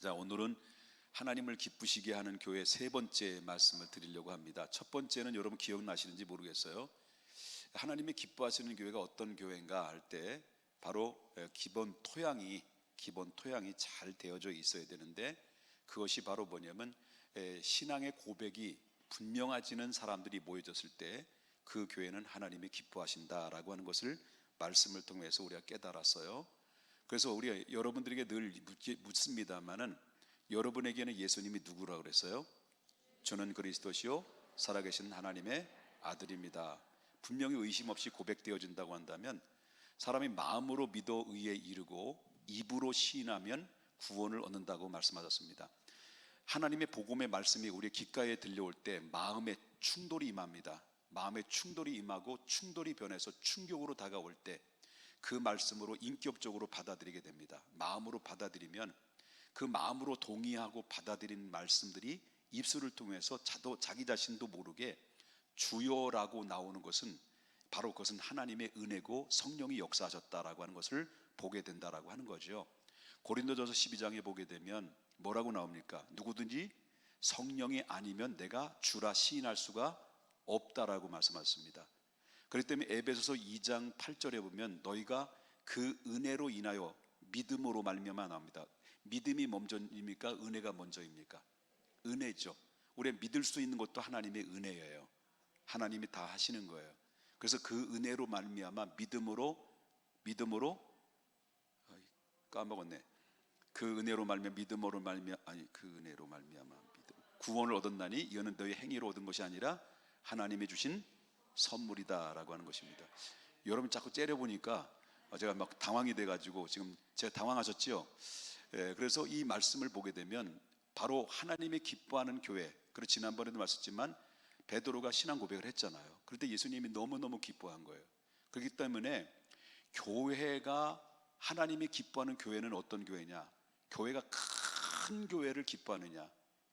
자, 오늘은 하나님을 기쁘시게 하는 교회 세 번째 말씀을 드리려고 합니다. 첫 번째는 여러분 기억나시는지 모르겠어요. 하나님이 기뻐하시는 교회가 어떤 교회인가 할 때 바로 기본 토양이 잘 되어져 있어야 되는데, 그것이 바로 뭐냐면 신앙의 고백이 분명해지는 사람들이 모여졌을 때 그 교회는 하나님이 기뻐하신다라고 하는 것을 말씀을 통해서 우리가 깨달았어요. 그래서 우리가 여러분들에게 늘 묻습니다만은, 여러분에게는 예수님이 누구라고 그랬어요? 저는 그리스도시요 살아계신 하나님의 아들입니다. 분명히 의심 없이 고백되어진다고 한다면, 사람이 마음으로 믿어 의에 이르고 입으로 시인하면 구원을 얻는다고 말씀하셨습니다. 하나님의 복음의 말씀이 우리의 귓가에 들려올 때 마음의 충돌이 임합니다. 마음의 충돌이 임하고 충돌이 변해서 충격으로 다가올 때 그 말씀으로 인격적으로 받아들이게 됩니다. 마음으로 받아들이면 그 마음으로 동의하고 받아들인 말씀들이 입술을 통해서 자기 자신도 모르게 주여라고 나오는 것은 바로 그것은 하나님의 은혜고 성령이 역사하셨다라고 하는 것을 보게 된다라고 하는 거죠. 고린도전서 12장에 보게 되면 뭐라고 나옵니까? 누구든지 성령이 아니면 내가 주라 시인할 수가 없다라고 말씀하셨습니다. 그렇기 때문에 에베소서 2장 8절에 보면 너희가 그 은혜로 인하여 믿음으로 말미암아 나옵니다. 믿음이 먼저입니까? 은혜가 먼저입니까? 은혜죠. 우리가 믿을 수 있는 것도 하나님의 은혜예요. 하나님이 다 하시는 거예요. 그래서 그 은혜로 말미암아 믿음으로 까먹었네. 그 은혜로 말미암아 믿음으로 말미암아 믿음 구원을 얻었나니 이거는 너희 행위로 얻은 것이 아니라 하나님이 주신 선물이다라고 하는 것입니다. 여러분 자꾸 째려보니까 제가 막 당황이 돼가지고 지금 제가 당황하셨죠? 그래서 이 말씀을 보게 되면 바로 하나님이 기뻐하는 교회, 그리고 지난번에도 말씀했지만 베드로가 신앙 고백을 했잖아요. 그럴 때 예수님이 너무너무 기뻐한 거예요. 그렇기 때문에 교회가 하나님이 기뻐하는 교회는 어떤 교회냐? 교회가 큰 교회를 기뻐하느냐?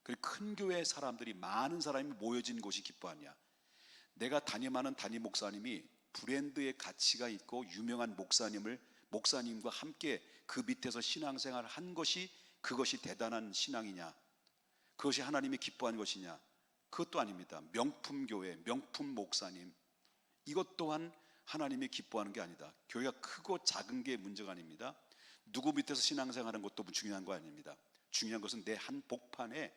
그리고 큰 교회의 사람들이 많은 사람이 모여진 곳이 기뻐하냐? 내가 담임하는 담임 목사님이 브랜드의 가치가 있고 유명한 목사님과 함께 그 밑에서 신앙생활을 한 것이 그것이 대단한 신앙이냐? 그것이 하나님이 기뻐하는 것이냐? 그것도 아닙니다. 명품 교회, 명품 목사님, 이것 또한 하나님이 기뻐하는 게 아니다. 교회가 크고 작은 게 문제가 아닙니다. 누구 밑에서 신앙생활하는 것도 중요한 거 아닙니다. 중요한 것은 내 한 복판에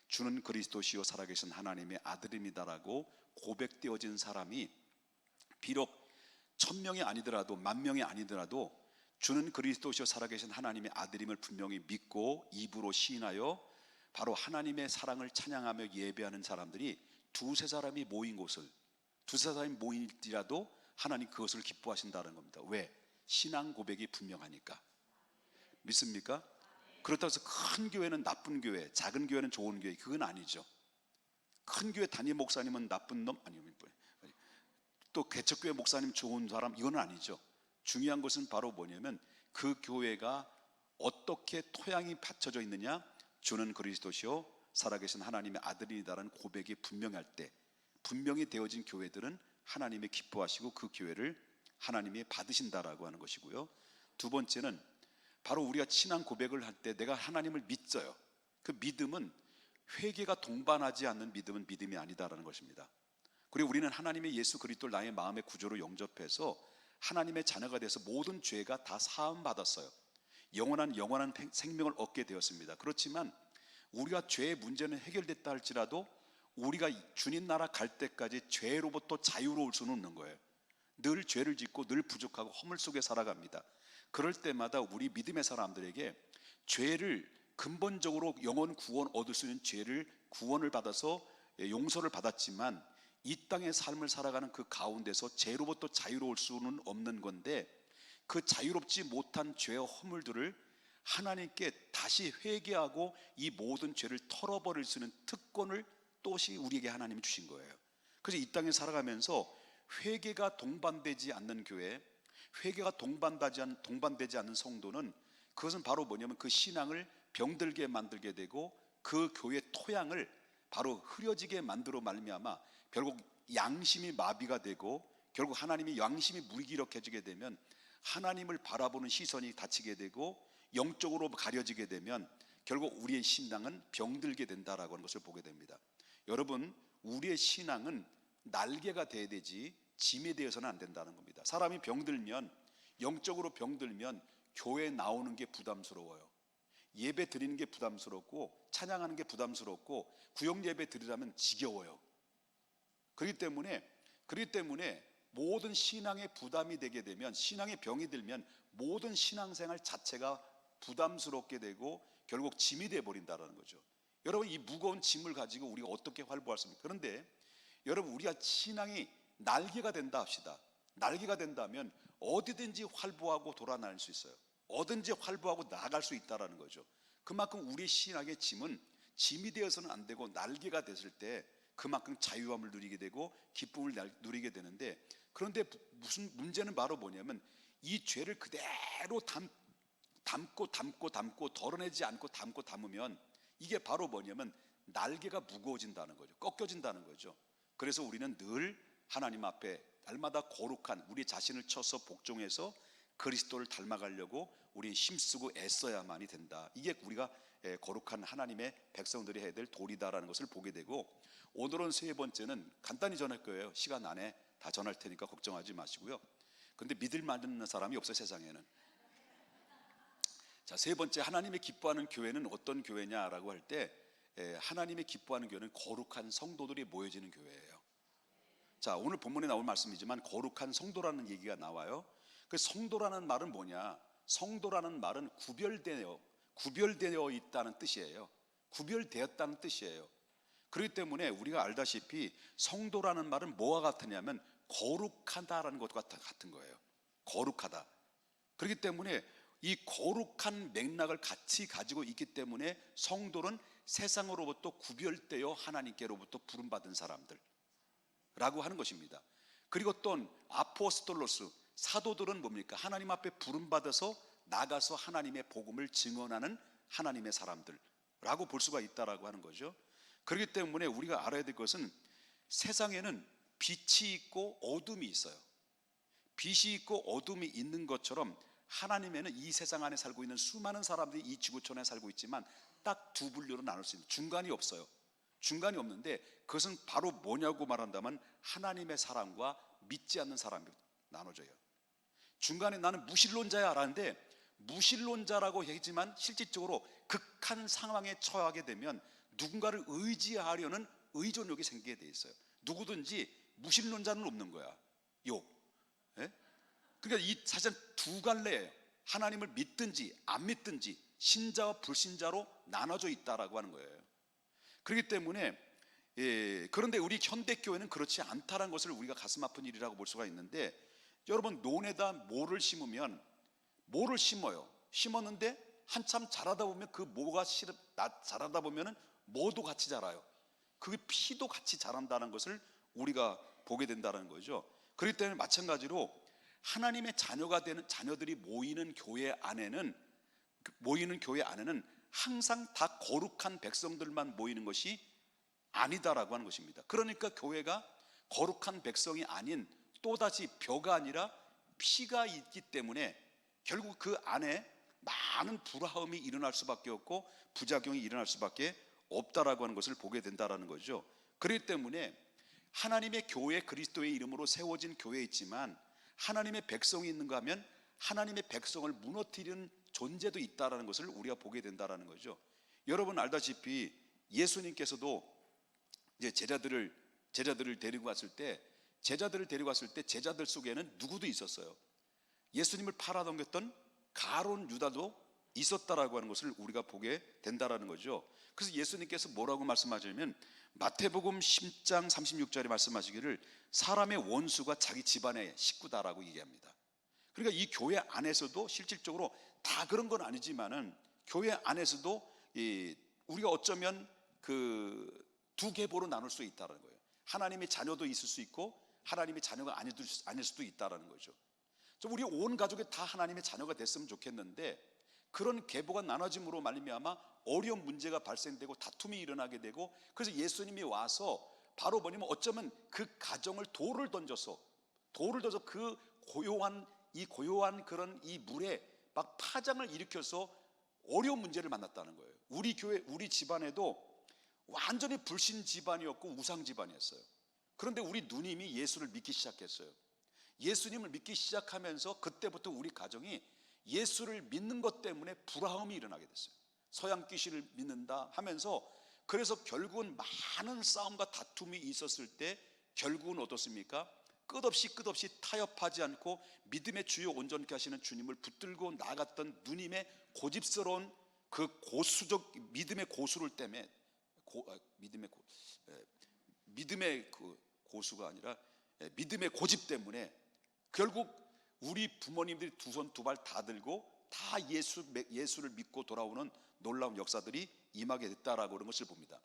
주는 그리스도시요 살아계신 하나님의 아들입니다라고 고백되어진 사람이 비록 1000명이 아니더라도 10,000명이 아니더라도 주는 그리스도시요 살아계신 하나님의 아들임을 분명히 믿고 입으로 시인하여 바로 하나님의 사랑을 찬양하며 예배하는 사람들이 두세 사람이 모인 곳을, 두세 사람이 모일지라도 하나님 그것을 기뻐하신다는 겁니다. 왜? 신앙 고백이 분명하니까. 믿습니까? 그렇다고 해서 큰 교회는 나쁜 교회, 작은 교회는 좋은 교회, 그건 아니죠. 큰 교회 담임 목사님은 나쁜 놈 아니면 또 개척교회 목사님 좋은 사람, 이건 아니죠. 중요한 것은 바로 뭐냐면 그 교회가 어떻게 토양이 받쳐져 있느냐? 주는 그리스도시요 살아계신 하나님의 아들이다라는 고백이 분명할 때, 분명히 되어진 교회들은 하나님이 기뻐하시고 그 교회를 하나님이 받으신다라고 하는 것이고요. 두 번째는 바로 우리가 신앙 고백을 할 때 내가 하나님을 믿어요. 그 믿음은 회개가 동반하지 않는 믿음은 믿음이 아니다라는 것입니다. 그리고 우리는 하나님의 예수 그리스도를 나의 마음의 구조로 영접해서 하나님의 자녀가 돼서 모든 죄가 다 사함 받았어요. 영원한 생명을 얻게 되었습니다. 그렇지만 우리가 죄의 문제는 해결됐다 할지라도 우리가 주님 나라 갈 때까지 죄로부터 자유로울 수는 없는 거예요. 늘 죄를 짓고 늘 부족하고 허물 속에 살아갑니다. 그럴 때마다 우리 믿음의 사람들에게 죄를 근본적으로 영원 구원 얻을 수 있는 죄를 구원을 받아서 용서를 받았지만 이 땅의 삶을 살아가는 그 가운데서 죄로부터 자유로울 수는 없는 건데, 그 자유롭지 못한 죄와 허물들을 하나님께 다시 회개하고 이 모든 죄를 털어버릴 수 있는 특권을 또시 우리에게 하나님이 주신 거예요. 그래서 이 땅에 살아가면서 회개가 동반되지 않는 교회, 회개가 동반되지 않는 성도는 그것은 바로 뭐냐면 그 신앙을 병들게 만들게 되고 그 교회 토양을 바로 흐려지게 만들어 말미암아 결국 양심이 마비가 되고, 결국 하나님이 양심이 무기력해지게 되면 하나님을 바라보는 시선이 닫히게 되고 영적으로 가려지게 되면 결국 우리의 신앙은 병들게 된다라고 하는 것을 보게 됩니다. 여러분, 우리의 신앙은 날개가 돼야 되지 짐이 되어서는 안 된다는 겁니다. 사람이 병들면, 영적으로 병들면 교회 나오는 게 부담스러워요. 예배 드리는 게 부담스럽고 찬양하는 게 부담스럽고 구역 예배 드리려면 지겨워요. 그렇기 때문에 모든 신앙의 부담이 되게 되면, 신앙의 병이 들면 모든 신앙생활 자체가 부담스럽게 되고 결국 짐이 되어 버린다는 거죠. 여러분, 이 무거운 짐을 가지고 우리가 어떻게 활보하십니까? 그런데 여러분, 우리가 신앙이 날개가 된다 합시다. 날개가 된다면 어디든지 활보하고 돌아다닐 수 있어요. 어딘지 활보하고 나아갈 수 있다는 거죠. 그만큼 우리 신앙의 짐은 짐이 되어서는 안 되고 날개가 됐을 때 그만큼 자유함을 누리게 되고 기쁨을 누리게 되는데, 그런데 무슨 문제는 바로 뭐냐면 이 죄를 그대로 담고 덜어내지 않고 담으면 이게 바로 뭐냐면 날개가 무거워진다는 거죠. 꺾여진다는 거죠. 그래서 우리는 늘 하나님 앞에 날마다 거룩한 우리 자신을 쳐서 복종해서 그리스도를 닮아가려고 우리 힘쓰고 애써야만이 된다. 이게 우리가 거룩한 하나님의 백성들이 해야 될 도리다라는 것을 보게 되고, 오늘은 세 번째는 간단히 전할 거예요. 시간 안에 다 전할 테니까 걱정하지 마시고요. 근데 믿을 만한 사람이 없어요, 세상에는. 자, 세 번째, 하나님이 기뻐하는 교회는 어떤 교회냐라고 할 때, 하나님이 기뻐하는 교회는 거룩한 성도들이 모여지는 교회예요. 자, 오늘 본문에 나올 말씀이지만 거룩한 성도라는 얘기가 나와요. 그 성도라는 말은 뭐냐? 성도라는 말은 구별되어 있다는 뜻이에요. 구별되었다는 뜻이에요. 그렇기 때문에 우리가 알다시피 성도라는 말은 뭐와 같으냐면 거룩하다라는 것과 같은 거예요. 거룩하다. 그렇기 때문에 이 거룩한 맥락을 같이 가지고 있기 때문에 성도는 세상으로부터 구별되어 하나님께로부터 부름받은 사람들라고 하는 것입니다. 그리고 또 아포스톨로스, 사도들은 뭡니까? 하나님 앞에 부름받아서 나가서 하나님의 복음을 증언하는 하나님의 사람들라고 볼 수가 있다라고 하는 거죠. 그렇기 때문에 우리가 알아야 될 것은 세상에는 빛이 있고 어둠이 있어요. 빛이 있고 어둠이 있는 것처럼 하나님에는 이 세상 안에 살고 있는 수많은 사람들이 이 지구촌에 살고 있지만 딱 두 분류로 나눌 수 있는, 중간이 없어요. 중간이 없는데 그것은 바로 뭐냐고 말한다면 하나님의 사람과 믿지 않는 사람이 나눠져요. 중간에 나는 무신론자야 라는데, 무신론자라고 하지만 실질적으로 극한 상황에 처하게 되면 누군가를 의지하려는 의존력이 생기게 돼 있어요. 누구든지 무신론자는 없는 거야. 예? 그러니까 이 사실 두 갈래예요. 하나님을 믿든지 안 믿든지 신자와 불신자로 나눠져 있다라고 하는 거예요. 그렇기 때문에 그런데 우리 현대교회는 그렇지 않다는 것을 우리가 가슴 아픈 일이라고 볼 수가 있는데, 여러분, 논에다 모를 심으면 모를 심어요. 심었는데 한참 자라다 보면 그 모가 자라다 보면은 모도 같이 자라요. 그 피도 같이 자란다는 것을 우리가 보게 된다는 거죠. 그렇기 때문에 마찬가지로 하나님의 자녀가 되는 자녀들이 모이는 교회 안에는 항상 다 거룩한 백성들만 모이는 것이 아니다라고 하는 것입니다. 그러니까 교회가 거룩한 백성이 아닌 또다시 벼가 아니라 피가 있기 때문에 결국 그 안에 많은 불화음이 일어날 수밖에 없고 부작용이 일어날 수밖에 없다라고 하는 것을 보게 된다라는 거죠. 그렇기 때문에 하나님의 교회, 그리스도의 이름으로 세워진 교회에 있지만 하나님의 백성이 있는가 하면 하나님의 백성을 무너뜨리는 존재도 있다라는 것을 우리가 보게 된다라는 거죠. 여러분 알다시피 예수님께서도 이제 제자들을 데리고 갔을 때 제자들 속에는 누구도 있었어요. 예수님을 팔아넘겼던 가룟 유다도 있었다라고 하는 것을 우리가 보게 된다라는 거죠. 그래서 예수님께서 뭐라고 말씀하시냐면 마태복음 10장 36절에 말씀하시기를 사람의 원수가 자기 집안의 식구다라고 얘기합니다. 그러니까 이 교회 안에서도 실질적으로 다 그런 건 아니지만은 교회 안에서도 우리가 어쩌면 그 두 계보로 나눌 수 있다는 거예요. 하나님의 자녀도 있을 수 있고 하나님의 자녀가 아닐 수도 있다는 거죠. 우리 온 가족이 다 하나님의 자녀가 됐으면 좋겠는데 그런 계보가 나눠짐으로 말미암아 어려운 문제가 발생되고 다툼이 일어나게 되고, 그래서 예수님이 와서 바로 뭐냐면 어쩌면 그 가정을 돌을 던져서 그 고요한 그런 이 물에 막 파장을 일으켜서 어려운 문제를 만났다는 거예요. 우리 교회, 우리 집안에도 완전히 불신 집안이었고 우상 집안이었어요. 그런데 우리 누님이 예수를 믿기 시작했어요. 예수님을 믿기 시작하면서 그때부터 우리 가정이 예수를 믿는 것 때문에 불화음이 일어나게 됐어요. 서양 귀신을 믿는다 하면서, 그래서 결국은 많은 싸움과 다툼이 있었을 때 결국은 어떻습니까? 끝없이 타협하지 않고 믿음의 주요 온전케 하시는 주님을 붙들고 나갔던 누님의 고집스러운 그 고수적 믿음의 고수를 때문에 믿음의 그 고수가 아니라 믿음의 고집 때문에 결국 우리 부모님들이 두 손 두 발 다 들고 다 예수를 믿고 돌아오는 놀라운 역사들이 임하게 됐다라고 그런 것을 봅니다.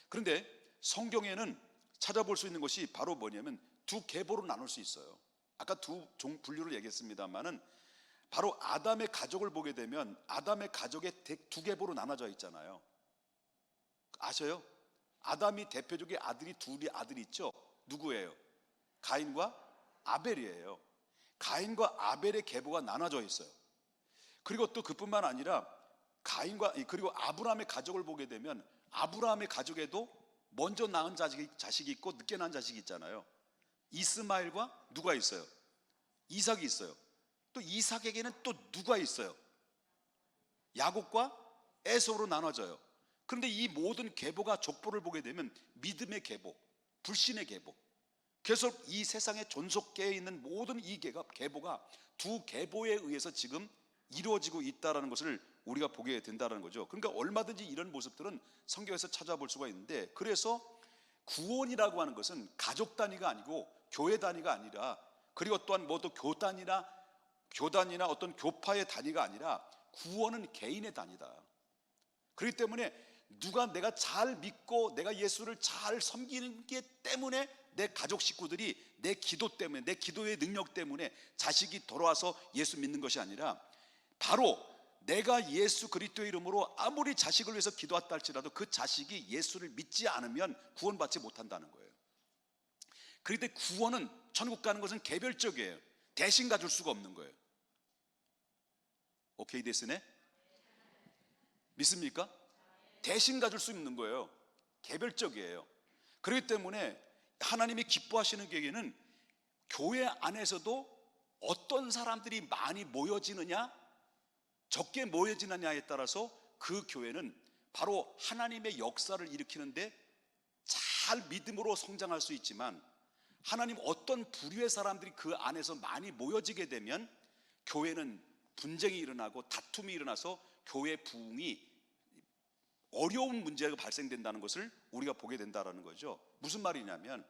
그런데 성경에는 찾아볼 수 있는 것이 바로 뭐냐면 두 계보로 나눌 수 있어요. 아까 두 종 분류를 얘기했습니다만은 바로 아담의 가족을 보게 되면 아담의 가족의 두 계보로 나눠져 있잖아요. 아셔요? 아담이 대표적인 둘이 아들이 있죠. 누구예요? 가인과 아벨이에요. 가인과 아벨의 계보가 나눠져 있어요. 그리고 또 그뿐만 아니라 그리고 아브라함의 가족을 보게 되면 아브라함의 가족에도 먼저 낳은 자식이 있고 늦게 낳은 자식이 있잖아요. 이스마엘과 누가 있어요? 이삭이 있어요. 또 이삭에게는 또 누가 있어요? 야곱과 에서로 나눠져요. 그런데 이 모든 계보가 족보를 보게 되면 믿음의 계보, 불신의 계보, 그래서 이 세상에 존속계에 있는 모든 이 계보가 두 계보에 의해서 지금 이루어지고 있다는 것을 우리가 보게 된다는 거죠. 그러니까 얼마든지 이런 모습들은 성경에서 찾아볼 수가 있는데, 그래서 구원이라고 하는 것은 가족 단위가 아니고 교회 단위가 아니라, 그리고 또한 또 교단이나 어떤 교파의 단위가 아니라 구원은 개인의 단위다. 그렇기 때문에 내가 잘 믿고 내가 예수를 잘 섬기는 게 때문에 내 가족 식구들이 내 기도 때문에, 내 기도의 능력 때문에 자식이 돌아와서 예수 믿는 것이 아니라, 바로 내가 예수 그리스도의 이름으로 아무리 자식을 위해서 기도했다 할지라도 그 자식이 예수를 믿지 않으면 구원받지 못한다는 거예요. 그런데 구원은, 천국 가는 것은 개별적이에요. 대신 가줄 수가 없는 거예요. 오케이 됐으네? 믿습니까? 대신 가줄 수 있는 거예요. 개별적이에요. 그렇기 때문에 하나님이 기뻐하시는 계획에는 교회 안에서도 어떤 사람들이 많이 모여지느냐 적게 모여지느냐에 따라서 그 교회는 바로 하나님의 역사를 일으키는데 잘 믿음으로 성장할 수 있지만, 하나님 어떤 부류의 사람들이 그 안에서 많이 모여지게 되면 교회는 분쟁이 일어나고 다툼이 일어나서 교회 부흥이 어려운 문제가 발생된다는 것을 우리가 보게 된다는 거죠. 무슨 말이냐면,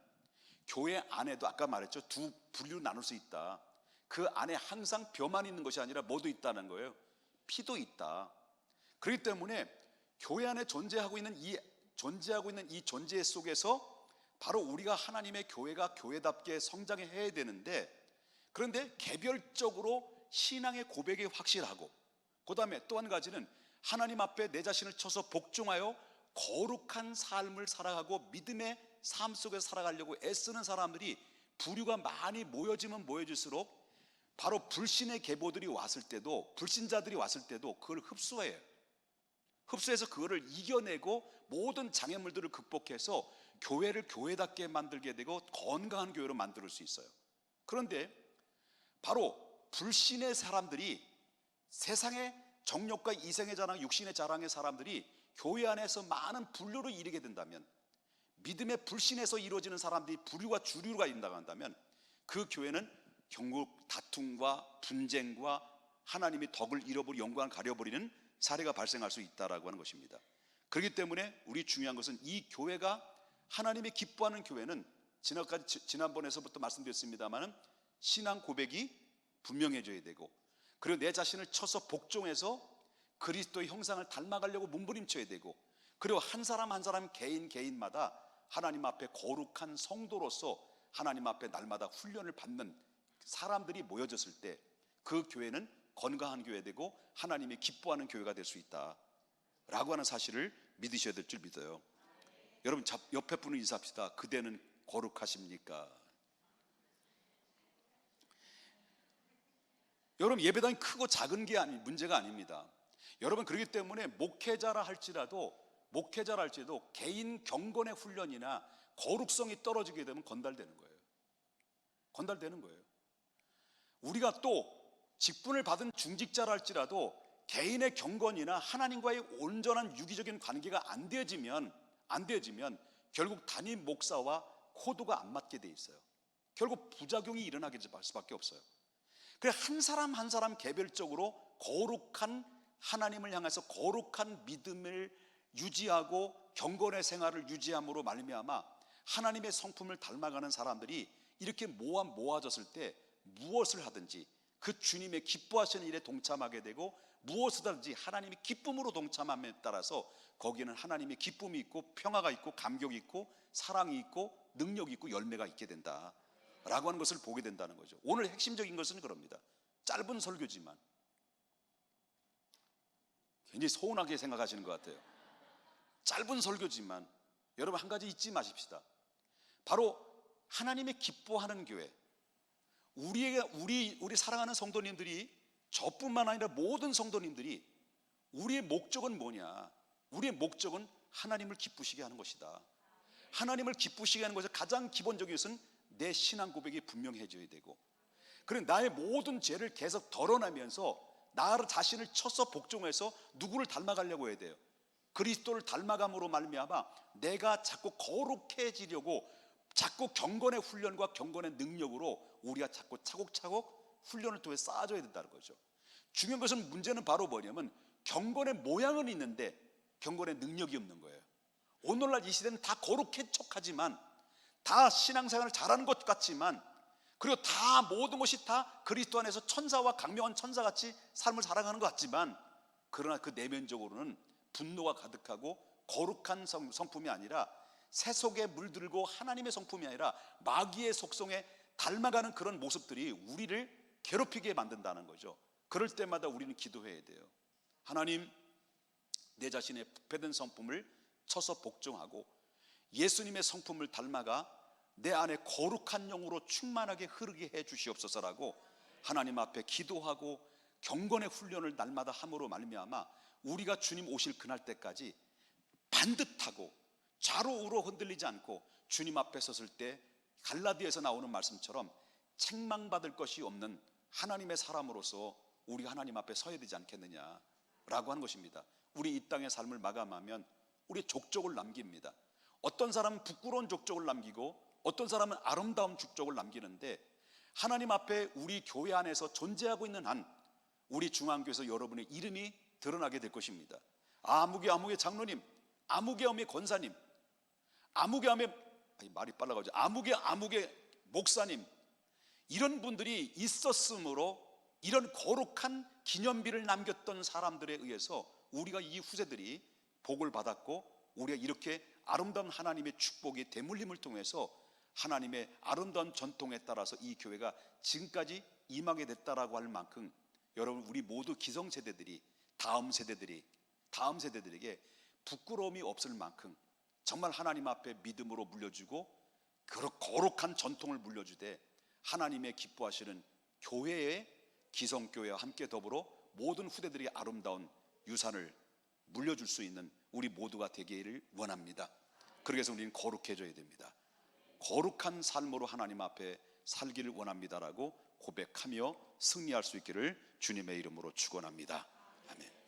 교회 안에도 아까 말했죠. 두 분류로 나눌 수 있다. 그 안에 항상 벼만 있는 것이 아니라 뭐도 있다는 거예요. 피도 있다. 그렇기 때문에 교회 안에 존재하고 있는 이 존재 속에서 바로 우리가 하나님의 교회가 교회답게 성장해야 되는데, 그런데 개별적으로 신앙의 고백이 확실하고, 그 다음에 또 한 가지는 하나님 앞에 내 자신을 쳐서 복종하여 거룩한 삶을 살아가고 믿음의 삶 속에서 살아가려고 애쓰는 사람들이 부류가 많이 모여지면 모여질수록 바로 불신의 계보들이 왔을 때도, 불신자들이 왔을 때도 그걸 흡수해요. 흡수해서 그거를 이겨내고 모든 장애물들을 극복해서 교회를 교회답게 만들게 되고 건강한 교회로 만들 수 있어요. 그런데 바로 불신의 사람들이, 세상의 정욕과 이생의 자랑, 육신의 자랑의 사람들이 교회 안에서 많은 분류를 이루게 된다면, 믿음의 불신에서 이루어지는 사람들이 부류가 주류가 있다고 한다면, 그 교회는 결국 다툼과 분쟁과 하나님이 덕을 잃어버리고 영광을 가려버리는 사례가 발생할 수 있다라고 하는 것입니다. 그렇기 때문에 우리 중요한 것은 이 교회가 하나님이 기뻐하는 교회는, 지난번에서부터 말씀드렸습니다마는 신앙 고백이 분명해져야 되고, 그리고 내 자신을 쳐서 복종해서 그리스도의 형상을 닮아가려고 몸부림쳐야 되고, 그리고 한 사람 한 사람 개인마다 하나님 앞에 거룩한 성도로서 하나님 앞에 날마다 훈련을 받는 사람들이 모여졌을 때 그 교회는 건강한 교회 되고 하나님이 기뻐하는 교회가 될 수 있다라고 하는 사실을 믿으셔야 될 줄 믿어요. 여러분, 옆에 분을 인사합시다. 그대는 거룩하십니까? 여러분, 예배당이 크고 작은 게 문제가 아닙니다. 여러분, 그렇기 때문에 목회자라 할지라도 개인 경건의 훈련이나 거룩성이 떨어지게 되면 건달되는 거예요. 건달되는 거예요. 우리가 또 직분을 받은 중직자라 할지라도 개인의 경건이나 하나님과의 온전한 유기적인 관계가 안 되어지면 결국 담임 목사와 코드가 안 맞게 돼 있어요. 결국 부작용이 일어나게 될 수밖에 없어요. 그래, 한 사람 한 사람 개별적으로 거룩한 하나님을 향해서 거룩한 믿음을 유지하고 경건의 생활을 유지함으로 말미암아 하나님의 성품을 닮아가는 사람들이 이렇게 모아졌을 때 무엇을 하든지 그 주님의 기뻐하시는 일에 동참하게 되고 무엇을 하든지 하나님의 기쁨으로 동참함에 따라서 거기에는 하나님의 기쁨이 있고 평화가 있고 감격이 있고 사랑이 있고 능력이 있고 열매가 있게 된다라고 하는 것을 보게 된다는 거죠. 오늘 핵심적인 것은 그럽니다. 짧은 설교지만 굉장히 서운하게 생각하시는 것 같아요. 짧은 설교지만 여러분, 한 가지 잊지 마십시다. 바로 하나님의 기뻐하는 교회, 우리 사랑하는 성도님들이, 저뿐만 아니라 모든 성도님들이 우리의 목적은 뭐냐? 우리의 목적은 하나님을 기쁘시게 하는 것이다. 하나님을 기쁘시게 하는 것의 가장 기본적인 것은 내 신앙 고백이 분명해져야 되고, 그리고 나의 모든 죄를 계속 덜어내면서 나 자신을 쳐서 복종해서 누구를 닮아가려고 해야 돼요. 그리스도를 닮아감으로 말미암아 내가 자꾸 거룩해지려고 자꾸 경건의 훈련과 경건의 능력으로 우리가 자꾸 차곡차곡 훈련을 통해 쌓아줘야 된다는 거죠. 중요한 것은, 문제는 바로 뭐냐면 경건의 모양은 있는데 경건의 능력이 없는 거예요. 오늘날 이 시대는 다 거룩한 척하지만, 다 신앙생활을 잘하는 것 같지만, 그리고 다 모든 것이 다 그리스도 안에서 천사와 강명한 천사같이 삶을 살아가는 것 같지만, 그러나 그 내면적으로는 분노가 가득하고 거룩한 성품이 아니라 세속에 물들고 하나님의 성품이 아니라 마귀의 속성에 닮아가는 그런 모습들이 우리를 괴롭히게 만든다는 거죠. 그럴 때마다 우리는 기도해야 돼요. 하나님, 내 자신의 부패된 성품을 쳐서 복종하고 예수님의 성품을 닮아가 내 안에 거룩한 영으로 충만하게 흐르게 해 주시옵소서라고 하나님 앞에 기도하고 경건의 훈련을 날마다 함으로 말미암아 우리가 주님 오실 그날 때까지 반듯하고 좌로 우로 흔들리지 않고 주님 앞에 섰을 때 갈라디아에서 나오는 말씀처럼 책망받을 것이 없는 하나님의 사람으로서 우리가 하나님 앞에 서야 되지 않겠느냐라고 하는 것입니다. 우리 이 땅의 삶을 마감하면 우리 족적을 남깁니다. 어떤 사람은 부끄러운 족적을 남기고 어떤 사람은 아름다운 족적을 남기는데, 하나님 앞에 우리 교회 안에서 존재하고 있는 한 우리 중앙교회에서 여러분의 이름이 드러나게 될 것입니다. 아무개 장로님, 아무개 권사님, 아무개 목사님, 이런 분들이 있었으므로 이런 거룩한 기념비를 남겼던 사람들에 의해서 우리가 이 후세들이 복을 받았고, 우리가 이렇게 아름다운 하나님의 축복의 대물림을 통해서 하나님의 아름다운 전통에 따라서 이 교회가 지금까지 임하게 됐다라고 할 만큼, 여러분, 우리 모두 기성세대들이 다음 세대들에게 부끄러움이 없을 만큼 정말 하나님 앞에 믿음으로 물려주고 거룩한 전통을 물려주되 하나님의 기뻐하시는 교회의 기성교회와 함께 더불어 모든 후대들이 아름다운 유산을 물려줄 수 있는 우리 모두가 되기를 원합니다. 그래서 우리는 거룩해져야 됩니다. 거룩한 삶으로 하나님 앞에 살기를 원합니다라고 고백하며 승리할 수 있기를 주님의 이름으로 축원합니다.